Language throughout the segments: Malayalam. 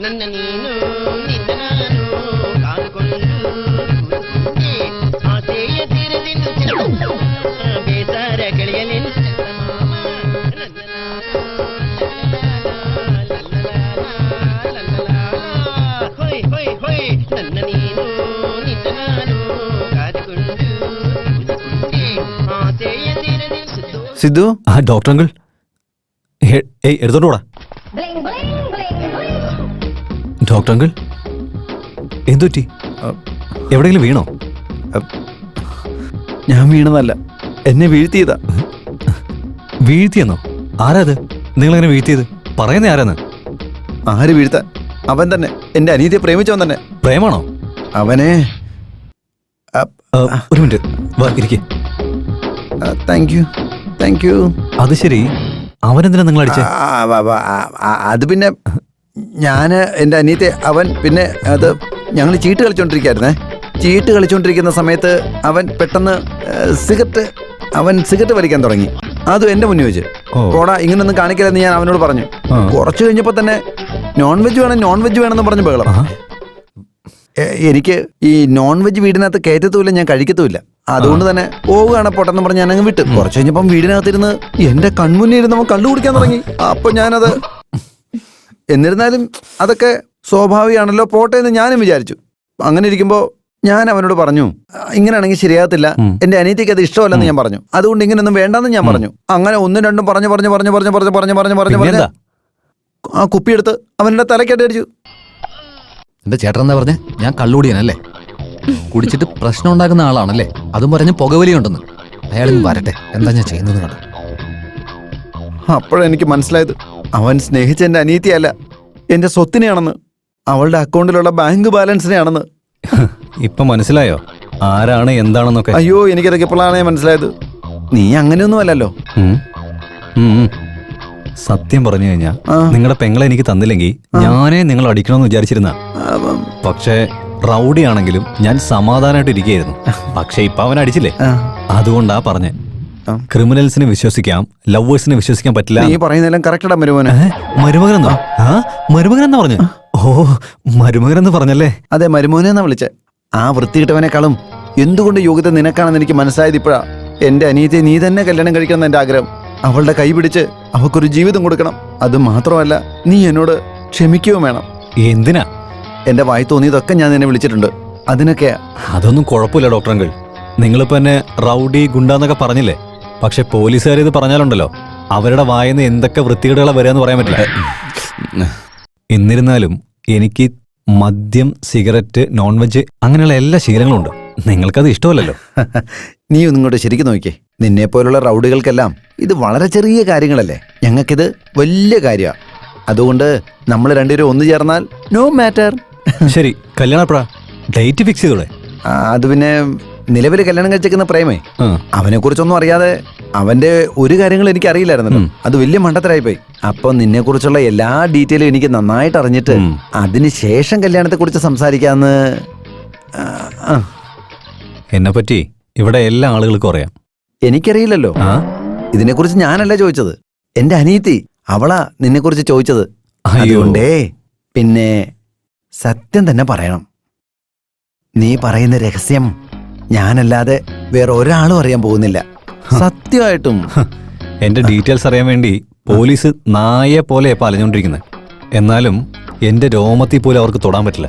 ನನ್ನ ನೀನು ನಿನ್ನ ನಾನು ಕಾದುಕೊಂಡು ಆಸೆಯ ತೀರದಿಂದ ಬೇಸಾರ ಕಳೆಯಲೆಂದು ಚಂದಮಾಮ ಹೊಯ್ ಹೊಯ್ ಹೊಯ್ ನನ್ನ ನೀನು ನಿನ್ನ ನಾನು ಕಾದುಕೊಂಡು ಆಸೆಯ ತೀರದಿಂದ സിദ്ധു ഡോക്ടർ അങ്കിൾ എടുത്തോണ്ട് പോടാ ഡോക്ടർ അങ്കിൾ എന്തുപറ്റി എവിടെയെങ്കിലും വീണോ ഞാൻ വീണതല്ല, എന്നെ വീഴ്ത്തിയതാ. വീഴ്ത്തിയെന്നോ? ആരാ അത് നിങ്ങളെങ്ങനെ വീഴ്ത്തിയത്? പറയുന്നേ ആരാന്ന്? ആര് വീഴ്ത്താൻ? അവൻ തന്നെ, എന്റെ അനിയത്തിയെ പ്രേമിച്ചവൻ തന്നെ. പ്രേമാണോ? അവനെ ഒരു മിനിറ്റ് വാ ഇരിക്കേ. Thank you. അത് ശരി, അവനെന്തിനാ നിങ്ങൾ അടിച്ചേ? അത് പിന്നെ ഞാൻ എൻ്റെ അനിയത്തെ അവൻ പിന്നെ അത് ഞങ്ങൾ ചീട്ട് കളിച്ചോണ്ടിരിക്കായിരുന്നേ. ചീട്ട് കളിച്ചോണ്ടിരിക്കുന്ന സമയത്ത് അവൻ പെട്ടെന്ന് സിഗരറ്റ് വലിക്കാൻ തുടങ്ങി. അതും എൻ്റെ മുന്നിൽ വെച്ച്. പോടാ, ഇങ്ങനൊന്നും കാണിക്കലെന്ന് ഞാൻ അവനോട് പറഞ്ഞു. കുറച്ച് കഴിഞ്ഞപ്പോൾ തന്നെ നോൺ വെജ് വേണമെന്ന് പറഞ്ഞ് ബഹളം. എനിക്ക് ഈ നോൺ വെജ് വീടിനകത്ത് കയറ്റത്തുമില്ല, ഞാൻ കഴിക്കത്തുമില്ല. അതുകൊണ്ട് തന്നെ പോവുകയാണ് പൊട്ടെന്ന് പറഞ്ഞ് ഞാനങ്ങ് വിട്ടു. കുറച്ച് കഴിഞ്ഞപ്പം വീടിനകത്തിരുന്ന് എന്റെ കൺമുന്നിൽ ഇരുന്ന് അവൻ കള്ളു കുടിക്കാൻ തുടങ്ങി. അപ്പൊ ഞാനത് എന്നിരുന്നാലും അതൊക്കെ സ്വാഭാവികമാണല്ലോ, പോട്ടെ എന്ന് ഞാനും വിചാരിച്ചു. അങ്ങനെ ഇരിക്കുമ്പോൾ ഞാൻ അവനോട് പറഞ്ഞു, ഇങ്ങനെയാണെങ്കിൽ ശരിയാകത്തില്ല, എന്റെ അനിയത്തിക്ക് അത് ഇഷ്ടമല്ലെന്ന് ഞാൻ പറഞ്ഞു. അതുകൊണ്ട് ഇങ്ങനെയൊന്നും വേണ്ടെന്ന് ഞാൻ പറഞ്ഞു. അങ്ങനെ ഒന്നും രണ്ടും പറഞ്ഞു ആ കുപ്പിയെടുത്ത് അവന്റെ തലക്കടി അടിച്ചു. എന്റെ ചേട്ടൻ എന്താ പറഞ്ഞേ? ഞാൻ കള്ളുകൂടിയനല്ലേ? കുടിച്ചിട്ട് പ്രശ്നം ഉണ്ടാക്കുന്ന ആളാണല്ലേ? അതും പറഞ്ഞ് പുകവലിയുണ്ടെന്ന്. അയാളിന്ന് വരട്ടെ, എന്താ ഞാൻ ചെയ്യുന്നത് കണ്ടു. അപ്പോഴെനിക്ക് മനസ്സിലായത് അവൻ സ്നേഹിച്ച എന്റെ അനിയത്തിയല്ല, എന്റെ സ്വത്തിനെയാണെന്ന്, അവളുടെ അക്കൗണ്ടിലുള്ള ബാങ്ക് ബാലൻസിനെയാണെന്ന്. ഇപ്പൊ മനസ്സിലായോ ആരാണ് എന്താണെന്നൊക്കെ? അയ്യോ, എനിക്കതൊക്കെ ഇപ്പോഴാണ് മനസ്സിലായത്. നീ അങ്ങനെയൊന്നും അല്ലല്ലോ. സത്യം പറഞ്ഞു കഴിഞ്ഞാ നിങ്ങളുടെ പെങ്ങളെ എനിക്ക് തന്നില്ലെങ്കിൽ ഞാനേ നിങ്ങൾ അടിക്കണമെന്ന് വിചാരിച്ചിരുന്ന. പക്ഷേ റൗഡി ആണെങ്കിലും ഞാൻ സമാധാനമായിട്ട് ഇരിക്കുകയായിരുന്നു. പക്ഷെ ഇപ്പൊ അവൻ അടിച്ചില്ലേ, അതുകൊണ്ടാ പറഞ്ഞേ. ക്രിമിനൽസിനെ വിശ്വസിക്കാം, ലവേഴ്സിനെ വിശ്വസിക്കാൻ പറ്റില്ല. നീ പറയുന്നതെല്ലാം കറക്റ്റാ മരുമോനെ. മരുമകനെന്നോ? മരുമകനെന്നാ പറഞ്ഞു? ഓ, മരുമകനെന്ന് പറഞ്ഞല്ലേ? അതെ, മരുമോനെന്നാ വിളിച്ചേ. ആ വൃത്തികിട്ടവനേക്കാളും എന്തുകൊണ്ട് യോഗ്യത നിനക്കാണെന്ന് എനിക്ക് മനസ്സിലായത് ഇപ്പോഴാ. എന്റെ അനിയത്തെ നീ തന്നെ കല്യാണം കഴിക്കണം എന്റെ ആഗ്രഹം. അവളുടെ കൈ പിടിച്ച് അവക്കൊരു ജീവിതം കൊടുക്കണം. അത് മാത്രമല്ല, നീ എന്നോട് ക്ഷമിക്കുകയും വേണം. എന്തിനാ? എന്റെ വായി തോന്നിയതൊക്കെ ഞാൻ നിന്നെ വിളിച്ചിട്ടുണ്ട്, അതിനൊക്കെയാ. അതൊന്നും കുഴപ്പമില്ല ഡോക്ടർ അങ്കിൾ. നിങ്ങളിപ്പോ എന്നെ റൗഡി ഗുണ്ടാന്നൊക്കെ പറഞ്ഞില്ലേ? പക്ഷെ പോലീസുകാർ ഇത് പറഞ്ഞാലുണ്ടല്ലോ, അവരുടെ വായന്ന് എന്തൊക്കെ വൃത്തികേടുകളാ വരികയെന്ന് പറയാൻ പറ്റില്ല. എന്നിരുന്നാലും എനിക്ക് മദ്യം, സിഗരറ്റ്, നോൺ വെജ് അങ്ങനെയുള്ള എല്ലാ ശീലങ്ങളും ഉണ്ട്. നിങ്ങൾക്കത് ഇഷ്ടമല്ലല്ലോ. നീ ഒന്നും ഇങ്ങോട്ട് ശരിക്കും നോക്കിയേ. നിന്നെ പോലുള്ള റൗഡികൾക്കെല്ലാം ഇത് വളരെ ചെറിയ കാര്യങ്ങളല്ലേ, ഞങ്ങൾക്കിത് വലിയ കാര്യമാണ്. അതുകൊണ്ട് നമ്മൾ രണ്ടുപേരും ഒന്നു ചേർന്നാൽ നോ മാറ്റർ. ശരി, കല്യാണപ്രാ ഡേറ്റ് ഫിക്സ് ചെയ്തോളെ. അത് പിന്നെ നിലവിൽ കല്യാണം കഴിച്ചേക്കുന്ന പ്രേമേ, അവനെ കുറിച്ചൊന്നും അറിയാതെ അവന്റെ ഒരു കാര്യങ്ങളും എനിക്ക് അറിയില്ലായിരുന്നല്ലോ. അത് വലിയ മണ്ടത്തരായിപ്പോയി. അപ്പൊ നിന്നെ കുറിച്ചുള്ള എല്ലാ ഡീറ്റെയിലും എനിക്ക് നന്നായിട്ട് അറിഞ്ഞിട്ട് അതിനുശേഷം കല്യാണത്തെ കുറിച്ച് സംസാരിക്കാന്ന്. എന്നെ പറ്റി ഇവിടെ എല്ലാ ആളുകൾക്കും അറിയാം. എനിക്കറിയില്ലല്ലോ. ഇതിനെക്കുറിച്ച് ഞാനല്ല ചോദിച്ചത്, എന്റെ അനിയത്തി അവളാ നിന്നെ കുറിച്ച് ചോദിച്ചത്. അതുകൊണ്ടേ പിന്നെ സത്യം തന്നെ പറയണം. നീ പറയുന്ന രഹസ്യം ഞാനല്ലാതെ വേറെ ഒരാളും അറിയാൻ പോകുന്നില്ല. സത്യമായിട്ടും. എന്റെ ഡീറ്റെയിൽസ് അറിയാൻ വേണ്ടി പോലീസ് നായെ പോലെ അലഞ്ഞോണ്ടിരിക്കുന്നത്. എന്നാലും എന്റെ രോമത്തിൽ പോലും അവർക്ക് തൊടാൻ പറ്റില്ല.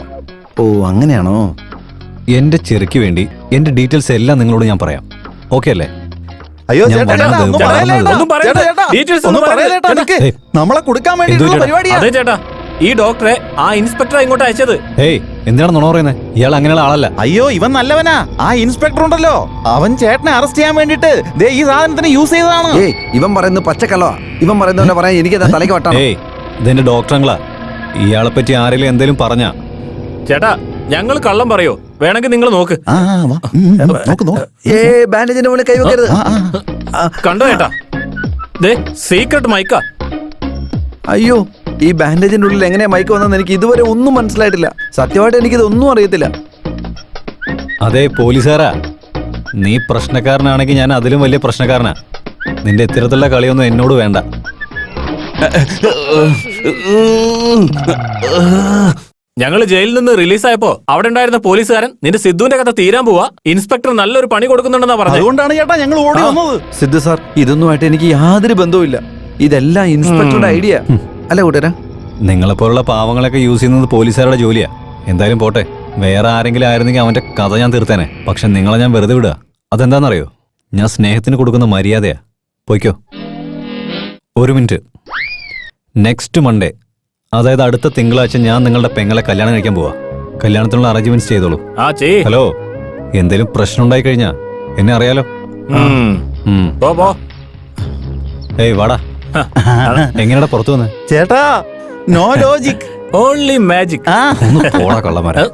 ഓ, അങ്ങനെയാണോ? എന്റെ ചെറുക്ക് വേണ്ടി എന്റെ ഡീറ്റെയിൽസ് എല്ലാം നിങ്ങളോട് ഞാൻ പറയാം. ഓക്കെ അല്ലേ? അയ്യോ, നമ്മളെ കൊടുക്കാൻ വേണ്ടി ഈ ഡോക്ടറെ ആ ഇൻസ്പെക്ടർ ഇങ്ങോട്ട് അയച്ചത്. എന്തിനാണ് നുണ പറയുന്നത്? ഇയാൾ അങ്ങനെയുള്ള ആളല്ല. അയ്യോ, ഇവൻ നല്ലവനാ. ആ ഇൻസ്പെക്ടർ ഉണ്ടല്ലോ, അവൻ ചേട്ടനെ അറസ്റ്റ് ചെയ്യാൻ വേണ്ടിട്ട് ഈ സാധനത്തിന് യൂസ് ചെയ്തതാണ്. ഇവൻ പറയുന്നത് പച്ചക്കള്ളോ? ഇവൻ പറയുന്ന പറയാൻ എനിക്ക് തലയ്ക്ക് വട്ടാണ്. ഇതെന്റെ ഡോക്ടറങ്ങളാ. ഇയാളെ പറ്റി ആരെങ്കിലും എന്തേലും പറഞ്ഞാ? ചേട്ടാ, ഞങ്ങൾ കള്ളം പറയോ? വേണമെങ്കിൽ നിങ്ങൾ നോക്ക്. ബാൻഡേജിന്റെ മുകളിൽ കൈവെക്കരുത്. കണ്ടോ ചേട്ടാ, സീക്രട്ട് മൈക്കാ. അയ്യോ, ഈ ബാൻഡേജിന്റെ ഉള്ളിൽ എങ്ങനെയാ മൈക്ക് വന്നെന്ന് എനിക്ക് ഇതുവരെ ഒന്നും മനസ്സിലായിട്ടില്ല. സത്യമായിട്ട് എനിക്കിതൊന്നും അറിയത്തില്ല. അതെ പോലീസുകാരാ, നീ പ്രശ്നക്കാരനാണെങ്കിൽ ഞാൻ അതിലും വലിയ പ്രശ്നക്കാരനാ. നിന്റെ ഇത്തരത്തിലുള്ള കളിയൊന്നും എന്നോട് വേണ്ട. ഞങ്ങൾ ജയിലിൽ നിന്ന് റിലീസായപ്പോ അവിടെ ഉണ്ടായിരുന്ന പോലീസുകാരൻ നിന്റെ സിദ്ധുവിന്റെ കഥ തീരാൻ പോവാ, ഇൻസ്പെക്ടർ നല്ലൊരു പണി കൊടുക്കുന്നുണ്ടെന്നാ പറഞ്ഞത്. അതുകൊണ്ടാണ് ചേട്ടാ ഞങ്ങൾ ഓടി വന്നത്. സിദ്ധു സാർ, ഇതൊന്നുമായിട്ട് എനിക്ക് യാതൊരു ബന്ധവുമില്ല. ഇതെല്ലാം ഇൻസ്പെക്ടറുടെ ഐഡിയ അല്ല കൂട്ടരാ. നിങ്ങളെപ്പോലുള്ള പാവങ്ങളൊക്കെ യൂസ് ചെയ്യുന്നത് പോലീസുകാരുടെ ജോലിയാ. എന്തായാലും പോട്ടെ, വേറെ ആരെങ്കിലും ആയിരുന്നെങ്കിൽ അവന്റെ കഥ ഞാൻ തീർത്തേനെ. പക്ഷെ നിങ്ങളെ ഞാൻ വെറുതെ വിടുക. അതെന്താണെന്നറിയോ? ഞാൻ സ്നേഹത്തിന് കൊടുക്കുന്ന മര്യാദയാ. പോയിക്കോ. ഒരു മിനിറ്റ്. നെക്സ്റ്റ് മൺഡേ, അതായത് അടുത്ത തിങ്കളാഴ്ച ഞാൻ നിങ്ങളുടെ പെങ്ങളെ കല്യാണം കഴിക്കാൻ പോവാ. കല്യാണത്തിനുള്ള അറേഞ്ച്മെന്റ്സ് ചെയ്തോളൂ. ഹലോ, എന്തേലും പ്രശ്നം ഉണ്ടായി കഴിഞ്ഞാ എന്നെ അറിയാലോ. ഏയ് വാടാ. എങ്ങനെയാ പുറത്തു വന്ന്? ചേട്ടാ നോ ലോജിക്, ഓൺലി മാജിക്. ഒന്ന് പോടാ കള്ളന്മാരെ.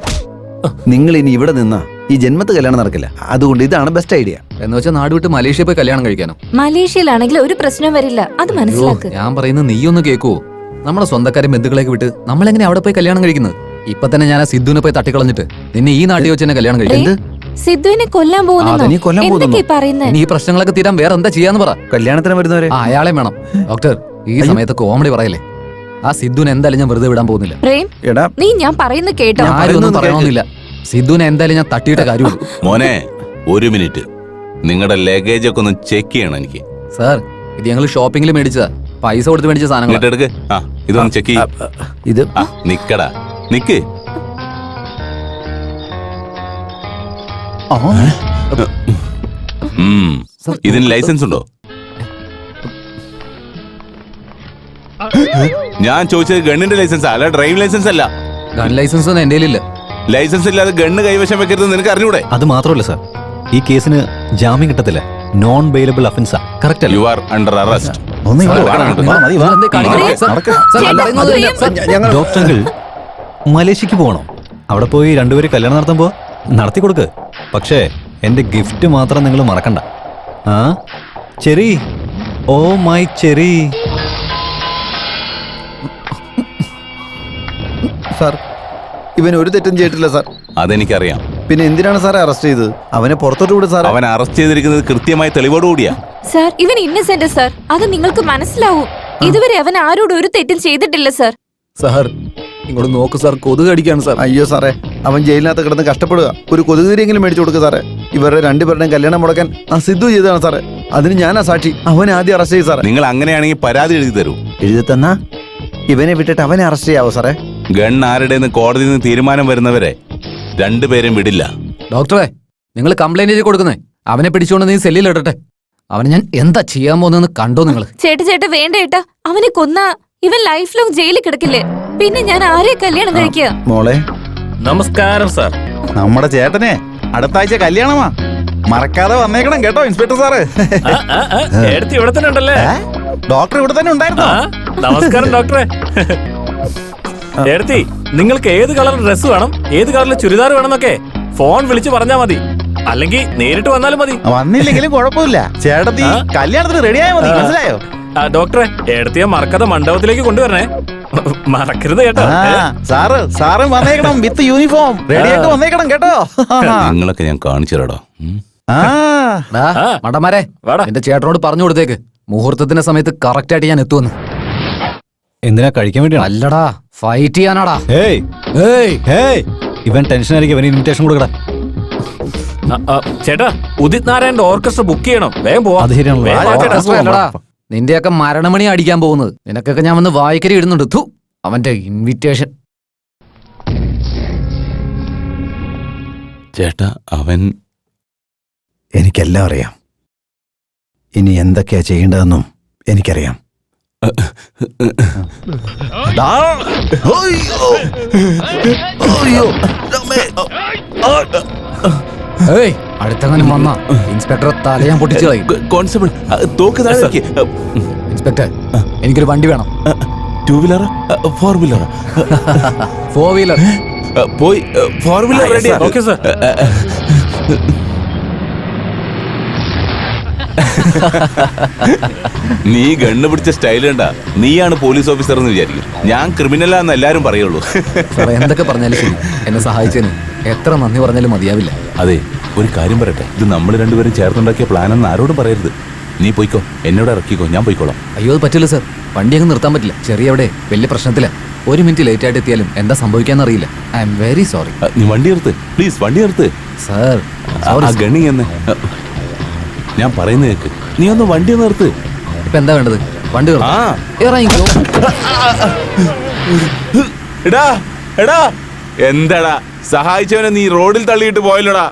നിങ്ങൾ ഇനി ഇവിടെ നിന്നാ ഈ ജന്മത്ത് കല്യാണം നടക്കില്ല. അതുകൊണ്ട് ഇതാണ് ബെസ്റ്റ് ഐഡിയ. എന്ന് വെച്ചാൽ നാട് വിട്ട് മലേഷ്യ പോയി കല്യാണം കഴിക്കാനോ? മലേഷ്യയിലാണെങ്കിൽ ഒരു പ്രശ്നം വരില്ല, അത് മനസ്സിലാക്ക്. ഞാൻ പറയുന്നത് നീ ഒന്ന് കേൾക്കുവോ? നമ്മുടെ സ്വന്തക്കാരെ ബന്ധുക്കളേക്ക് വിട്ട് നമ്മളെങ്ങനെ അവിടെ പോയി കല്യാണം കഴിക്കുന്നത്? ഇപ്പൊ തന്നെ ഞാൻ ആ സിദ്ധുവിനെ പോയി തട്ടിക്കളഞ്ഞിട്ട് നിന്നെ ഈ നാട്ടിൽ വെച്ച് തന്നെ കല്യാണം കഴിക്കുന്നത്. സിദ്ധുവിനെ കൊല്ലാൻ അതിനെ കൊല്ലാൻ പോകുന്നു. പോകുന്നു. പറയുന്നേ ഇനി ഈ പ്രശ്നങ്ങളൊക്കെ തീരാൻ വേറെ എന്താ ചെയ്യാന്ന് പറ. കല്യാണത്തിന് വരുന്നവരെ അയാളെ വേണം. ഡോക്ടർ, ഈ സമയത്ത് കോമഡി പറയല്ലേ. ആ സിദ്ധുവിനെ എന്തായാലും ഞാൻ വെറുതെ വിടാൻ പോകുന്നില്ല. പ്രേം, എടാ നീ ഞാൻ പറയുന്ന കേട്ടോ. ആരും ഒന്നും പറയണമെന്നില്ല. സിദ്ധുവിനെ എന്തായാലും ഞാൻ തട്ടിയിട്ട കാര്യമുള്ളൂ. മോനെ, ഒരു മിനിറ്റ്. നിങ്ങളുടെ ലഗേജ് ഒക്കെ ഒന്ന് ചെക്ക് ചെയ്യണം എനിക്ക്. സാർ, ഇത് ഞങ്ങൾ ഷോപ്പിംഗിൽ മേടിച്ചതാ. പൈസ കൊടുത്ത് മേടിച്ച സാധനങ്ങൾ. ഇങ്ങോട്ട് എടുക്ക്. ആ, ഇതൊന്ന് ചെക്ക് ചെയ്യ. ഇത് നിക്കടാ, നിക്ക്. ഇതിന് ലൈസൻസ് ഉണ്ടോ? ഞാൻ ചോദിച്ചത് ഗണ്ണിന്റെ ലൈസൻസ് അല്ല, ഡ്രൈവിംഗ് ലൈസൻസ് അല്ല. ഗൺ ലൈസൻസ് ഒന്നും എന്റെ കയ്യിലില്ല. ലൈസൻസ് ഇല്ലാതെ ഗണ്ണ് കൈവശം വെക്കരുത് നിനക്ക് അറിഞ്ഞൂടെ? അത് മാത്രമല്ല സാർ, ഈ കേസിന് ജാമ്യം കിട്ടത്തില്ല. നോൺ ബെയിലബിൾ അഫൻസാ. കറക്റ്റ് അല്ലേ? You are under arrest. ഇവരെന്തേ കാണിക്കുന്നത്? സാർ, സാർ, ഞാൻ പറയുന്നത് കേൾക്ക്. സാർ, ഡോക്ടർ അങ്കിൾ, മലേഷ്യക്ക് പോകണോ? അവിടെ പോയി രണ്ടുപേരും കല്യാണം നടത്തുമ്പോ നടത്തി കൊടുക്ക്. പക്ഷേ എന്റെ ഗിഫ്റ്റ് മാത്രം നിങ്ങൾ മറക്കണ്ട. ആ cherry, oh my cherry. Sir, ഇവൻ ഒരു തെറ്റും ചെയ്തിട്ടില്ല സാർ. അതെനിക്കറിയാം. പിന്നെ എന്തിനാണ് സാറെ അറസ്റ്റ് ചെയ്തത്? അവനെ പുറത്തോട്ട് വിട് സാർ. അവൻ അറസ്റ്റ് ചെയ്തിരിക്കുന്നത് കൃത്യമായ തെളിവോടുകൂടിയാ. സാർ, ഇവൻ ഇന്നസെന്റ് സാർ, അത് നിങ്ങൾക്ക് മനസ്സിലാവും. ഇതുവരെ അവൻ ആരോടും ഒരു തെറ്റും ചെയ്തിട്ടില്ല സാർ. സാർ, ഇങ്ങോട്ട് നോക്ക് സാർ, കൊതുക് അടിക്കാണ് സാർ. അയ്യോ സാറേ, അവൻ ജയിലിനകത്ത് കിടന്ന് കഷ്ടപ്പെടുക. ഒരു കൊതുകുതിരിയെങ്കിലും മേടിച്ചു കൊടുക്കുക സാറേ. ഇവരുടെ രണ്ടുപേരുടെയും കല്യാണം മുടക്കാൻ ആ സിദ്ധു ചെയ്തതാണ് സാറേ. അതിന് ഞാനാ സാക്ഷി. അവനെ ആദ്യം അറസ്റ്റ് ചെയ്തു സാറേ. നിങ്ങൾ അങ്ങനെയാണെങ്കിൽ പരാതി എഴുതി തരൂ. എഴുതി തന്നാ ഇവനെ വിട്ടിട്ട് അവനെ അറസ്റ്റ് ചെയ്യാവോ സാറേ? ഗൺ ആരുടെന്ന് കോടതിയിൽ നിന്ന് തീരുമാനം വരുന്നവരെ രണ്ടുപേരും വിടില്ല. ഡോക്ടറെ, നിങ്ങൾ കംപ്ലൈന്റ് ചെയ്ത് കൊടുക്കുന്നേ. അവനെ പിടിച്ചുകൊണ്ട് നീ സെല്ലിൽ ഇടട്ടെ. അവനെ ഞാൻ എന്താ ചെയ്യാൻ പോകുന്നതെന്ന് കണ്ടോ നിങ്ങൾ? ചേട്ടാ വേണ്ട ഏട്ടാ, അവനെ കൊന്ന ഇവൻ ലൈഫ് ലോങ് ജയിലിൽ കിടക്കില്ലേ? പിന്നെ ഞാൻ ആരെ കല്യാണം കഴിക്കുക? മോളെ നമസ്കാരം സാർ. നമ്മുടെ ചേട്ടനെ അടുത്ത ആഴ്ച കല്യാണമാ. മറക്കാതെ വന്നേക്കണം കേട്ടോ ഇൻസ്പെക്ടർ സാറ്. എടുത്ത് ഇവിടെ തന്നെ ഉണ്ടല്ലേ? ഡോക്ടർ ഇവിടെ തന്നെ ഉണ്ടായിരുന്നു. നമസ്കാരം ഡോക്ടറെ. എടുത്തി, നിങ്ങൾക്ക് ഏത് കളർ ഡ്രസ് വേണം, ഏത് കളറിൽ ചുരിദാർ വേണമെന്നൊക്കെ ഫോൺ വിളിച്ച് പറഞ്ഞാൽ മതി. അല്ലെങ്കിൽ നേരിട്ട് വന്നാലും മതി. വന്നില്ലെങ്കിലും കുഴപ്പമില്ല. ചേട്ടത്തി കല്യാണത്തിന് റെഡിയായ മതി. മനസ്സിലായോ? ഡോക്ടറെ, എടുത്തിയെ മറക്കാതെ മണ്ഡപത്തിലേക്ക് കൊണ്ടുവരണേ. മറക്കരുത് കേട്ടോ. സാറും വന്നേക്കണം വിത്ത് യൂണിഫോം. റെഡിയായിട്ട് വന്നേക്കണം കേട്ടോ. നിങ്ങളൊക്കെ ഞാൻ കാണിച്ചു തരാടോ. മടമാരെ, എന്റെ ചേട്ടനോട് പറഞ്ഞു കൊടുത്തേക്ക് മുഹൂർത്തത്തിന്റെ സമയത്ത് കറക്റ്റ് ആയിട്ട് ഞാൻ എത്തുമെന്ന്. എന്തിനാ? കഴിക്കാൻ വേണ്ടിയാണ്? അല്ലടാ, ഫൈറ്റ് ചെയ്യാനാടാ. ഏയ് ഏയ് ഏയ്, ഇവൻ ടെൻഷൻ ആയിരിക്കും. ഇവന് ഇൻവിറ്റേഷൻ കൊടുക്കടാ. ചേട്ടാ, ഉദിത് നാരായണന്റെ ഓർക്കസ്ട്ര ബുക്ക് ചെയ്യണം. വേഗം പോവാം. അത് ശരിയാണല്ലോ. വേഗം വാ ചേട്ടാ. അല്ലടാ, നിന്റെയൊക്കെ മരണമണി അടിക്കാൻ പോകുന്നത്. നിനക്കൊക്കെ ഞാൻ വന്ന് വായിക്കരി ഇടുന്നുണ്ട്. ഥു, അവന്റെ ഇൻവിറ്റേഷൻ. ചേട്ടാ, അവൻ എനിക്കെല്ലാം അറിയാം. ഇനി എന്തൊക്കെയാ ചെയ്യേണ്ടതെന്നും എനിക്കറിയാം. ഏയ്, അടുത്തങ്ങനെ വന്ന ഇൻസ്പെക്ടറെ തല ഞാൻ പൊട്ടിച്ചു കളയും. കോൺസ്റ്റബിൾ, തോക്ക് താഴെ വെക്ക്. ഇൻസ്പെക്ടർ, എനിക്കൊരു വണ്ടി വേണം. 2 വീലർ 4 വീലർ? 4 വീലർ. പോയി 4 വീലർ റെഡി. Okay sir. നീ ഗണ്ണ് പിടിച്ച സ്റ്റൈൽ കണ്ടാ നീയാണ് പോലീസ് ഓഫീസർ എന്ന് വിചാരിക്കും. ഞാൻ ക്രിമിനലാന്ന് എല്ലാരും പറയുള്ളൂ. സാർ, എന്തൊക്കെ പറഞ്ഞാലും ശരി, എന്നെ സഹായിച്ചതിന് എത്ര നന്ദി പറഞ്ഞാലും മതിയാവില്ല. അതെ, ഒരു കാര്യം പറയട്ടെ, ഇത് നമ്മൾ രണ്ടുപേരും ചേർന്നുണ്ടാക്കിയ പ്ലാനെന്ന് ആരോടും പറയരുത്. നീ പോയിക്കോ, എന്നോട് ഇറക്കിക്കോ, ഞാൻ പോയിക്കോളാം. അയ്യോ അത് പറ്റില്ല സാർ, വണ്ടി അങ്ങ് നിർത്താൻ പറ്റില്ല. ചെറിയ അവിടെ വലിയ പ്രശ്നത്തില. 1 മിനിറ്റ് ലേറ്റ് ആയിട്ട് എത്തിയാലും എന്താ സംഭവിക്കാന്നറിയില്ല. I'm very sorry. നീ വണ്ടി നിർത്ത് പ്ലീസ്, വണ്ടി നിർത്ത്. സാർ ആ ഗണി എന്ന് ഞാൻ പറയുന്നത് കേക്ക്. നീ ഒന്ന് വണ്ടി നിർത്ത്. ഇപ്പൊ എന്താ വേണ്ടത്? വണ്ടി നിർത്ത്. ആ ഇറങ്ങിക്കോ. എടാ എടാ, എന്താടാ സഹായിച്ചവനെ നീ റോഡിൽ തള്ളിയിട്ട് പോയല്ലോടാ.